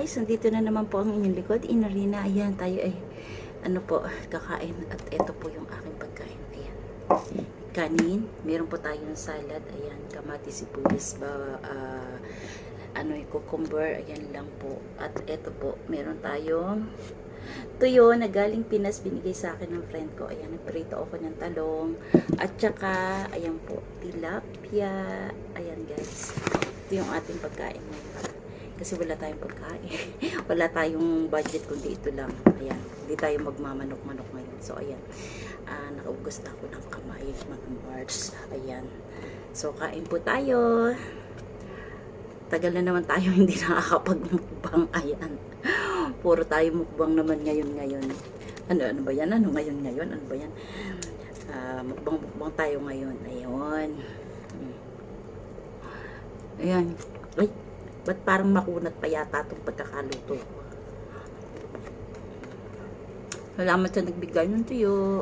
guys, nandito na naman po ang inyong likod, Inarina. Ayan, tayo ay ano po, kakain. At ito po yung aking pagkain. Ayan. Kanin, meron po tayong salad. Ayan, kamatis, sibuyas, cucumber. Ayan lang po. At ito po, meron tayong tuyo na galing Pinas, binigay sa akin ng friend ko. Ayan, nagprito ako ng talong. At saka, ayan po, tilapia. Ayan guys. Ito yung ating pagkain ngayon. Kasi wala tayong pagkain. Wala tayong budget kundi ito lang. Ayan. Hindi tayo magmamanok-manok ngayon. So, ayan. Nakaugos na ako ng kamay, mga March. Ayan. So, kain po tayo. Tagal na naman tayo hindi nakakapag-mukbang. Ayan. Puro tayo mukbang naman ngayon. Ano ba yan? Ano ngayon? Ano ba yan? Mukbang tayo ngayon. Ayun. Ayan. Ay, ba't parang makunat pa yata itong pagkakaluto? Salamat sa nagbigay ng tuyo.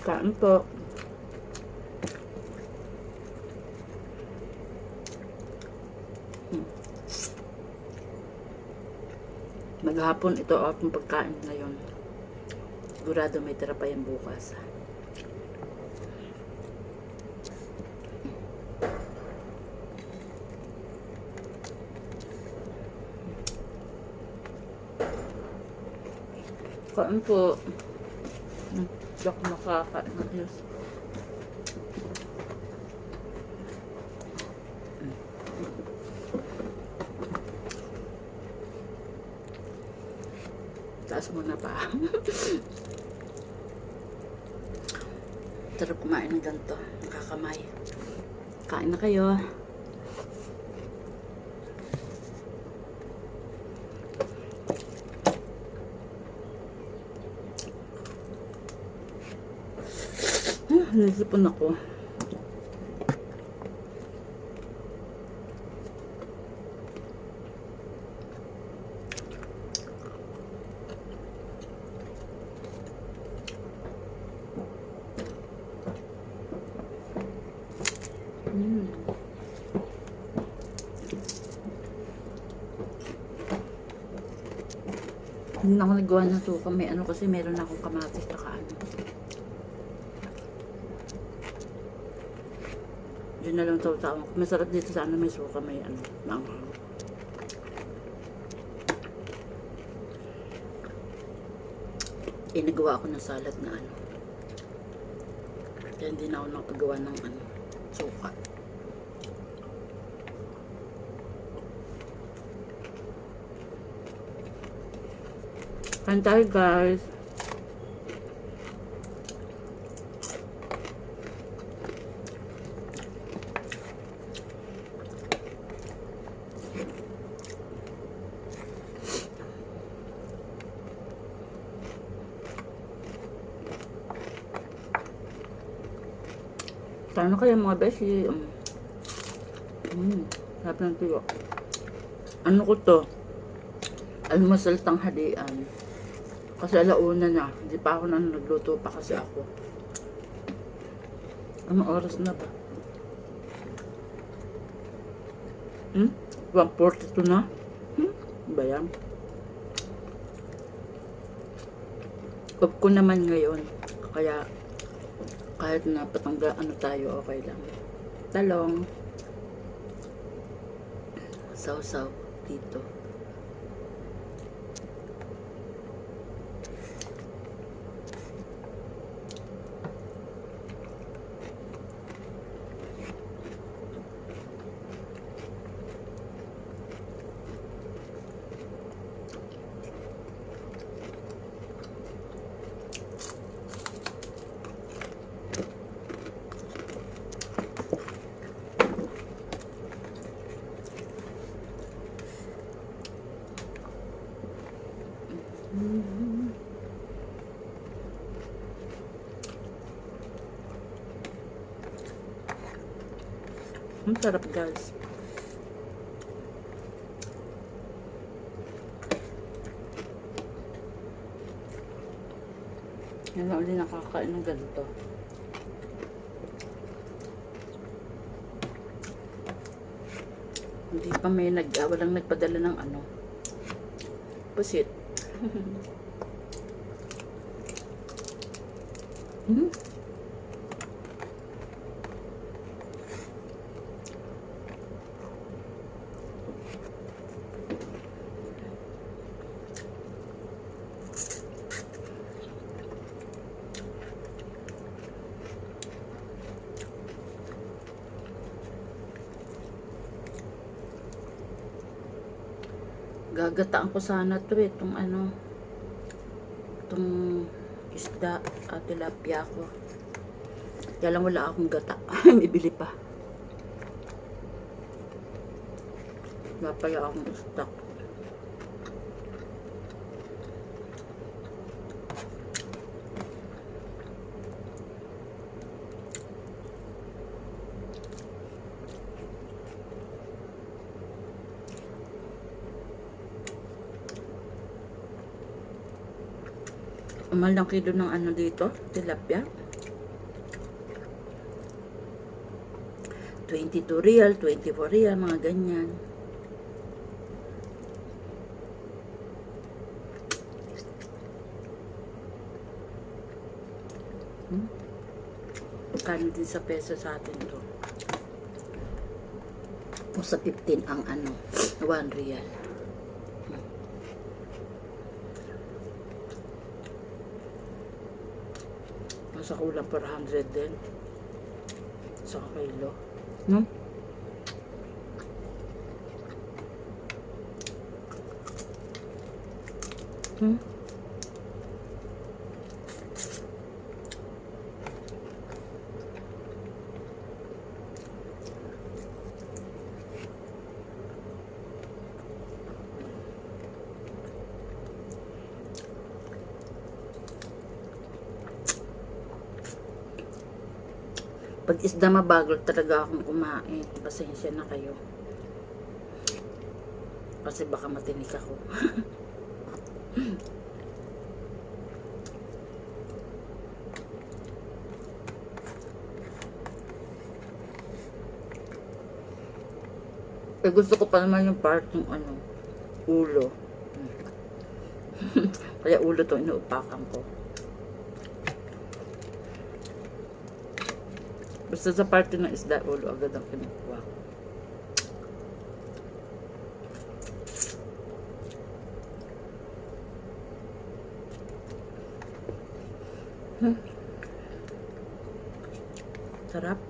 Kain po. Maghapon ito aking pagkain ngayon. Sigurado may tira pa yan bukas. Kain po. Hindi ako makakain ng Diyos. Taas muna pa. Sarap kumain ng ganito. Nakakamay. Kain na kayo. Nasipon ako. Hindi na ako nagawa ng suka. May ano kasi meron na akong kamatis na kaano. Yun na lang sa masarap dito sa ano may suka, may ano, maanghang. Nagawa ako ng salad na ano. Kaya hindi na ako nakagawa ng ano, suka. Kain tayo guys. Sana kaya mga beshi. Sarap ng tuyo. Ano ko to? Almusal tanghalian. Kasi alauna na. Hindi pa ako nagluto pa kasi ako. Anong oras na ba? 1:42 na? Ba yan? Off ko naman ngayon. Kaya kahit na patangga ano tayo, okay lang. Talong. Saw-saw dito. Ang sarap guys. Yan na ulit nakakain ng ganito. Hindi pa may walang nagpadala ng ano. Pusit. Hmm? Gagataan ko sana to itong ano, itong isda at tilapia ko. Kaya lang wala akong gata. Bibili pa. Wala pala akong stock. Mahal ng kilo ng ano dito, tilapia. 22 real, 24 real, mga ganyan. Kano din sa peso sa atin to. O sa 15 ang ano, 1 real. Nasa kulang 400 din sa kilo, no? Pag isda mabagal talaga akong kumain. Pasensya na kayo. Kasi baka matinik ako. Eh, gusto ko pa naman yung part ng ano, ulo. Kaya ulo to inuupakan ko. Basta sa parte ng isda, ulo agad ang kinukuha. Sarap.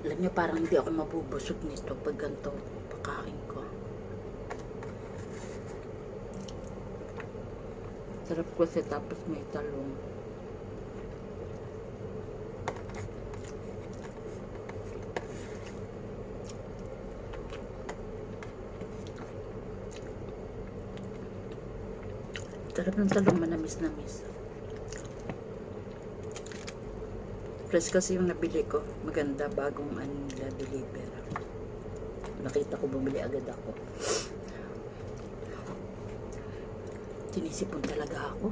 Alam niyo, parang hindi ako mabubusog nito pag ganito pagkain ko. Sarap kasi tapos may talong. Sarap ng talong, manamis-namis. Fresh kasi yung nabili ko. Maganda, bagong ano nila deliver. Nakita ko, bumili agad ako. Tinisipon talaga ako.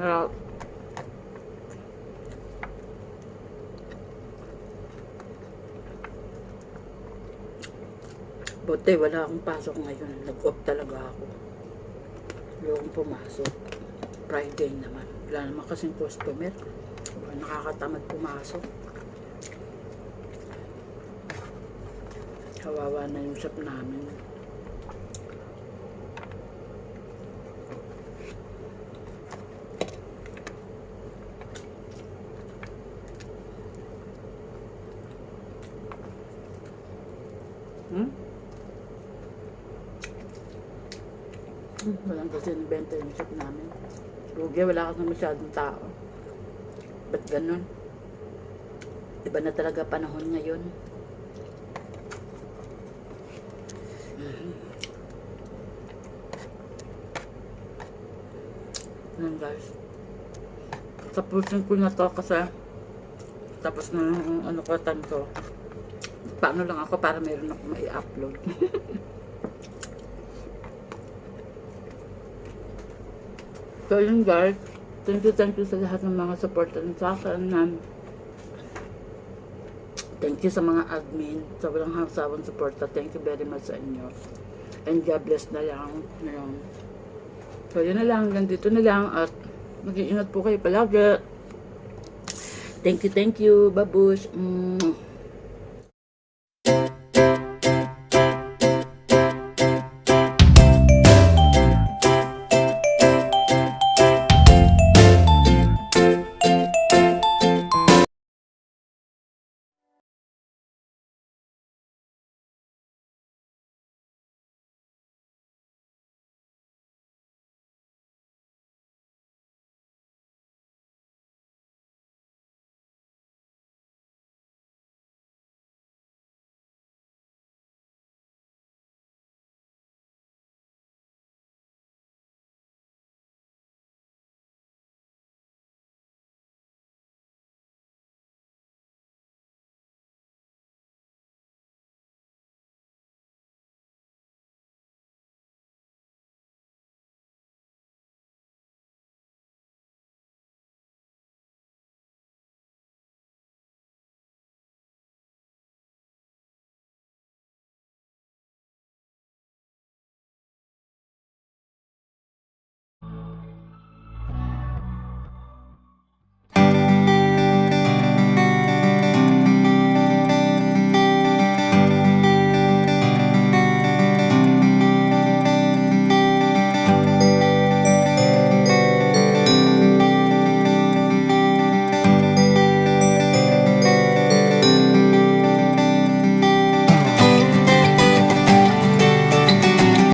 Sarap. Buti, wala akong pasok ngayon. Nag-off talaga ako. Yung pumasok. Friday naman. Wala naman kasing customer. Nakakatamad pumasok. Kawawa na yung shop namin. Walang kasi nabenta yung shop namin. Lugi, wala kasi masyadong tao. Ba't ganun? Iba na talaga panahon ngayon. Yan guys. Tapusin ko na to kasi tapos na yung ano ko, tanto. Paano lang ako para meron ako mai-upload. So yun guys, thank you sa lahat ng mga supporter sa akin. Thank you sa mga admin, sa walang hangsawang suporta. Thank you very much sa inyo. And God bless na lang. Ngayon. So yun na lang, hanggang dito na lang at mag-iingat po kayo palagi. Thank you, babush.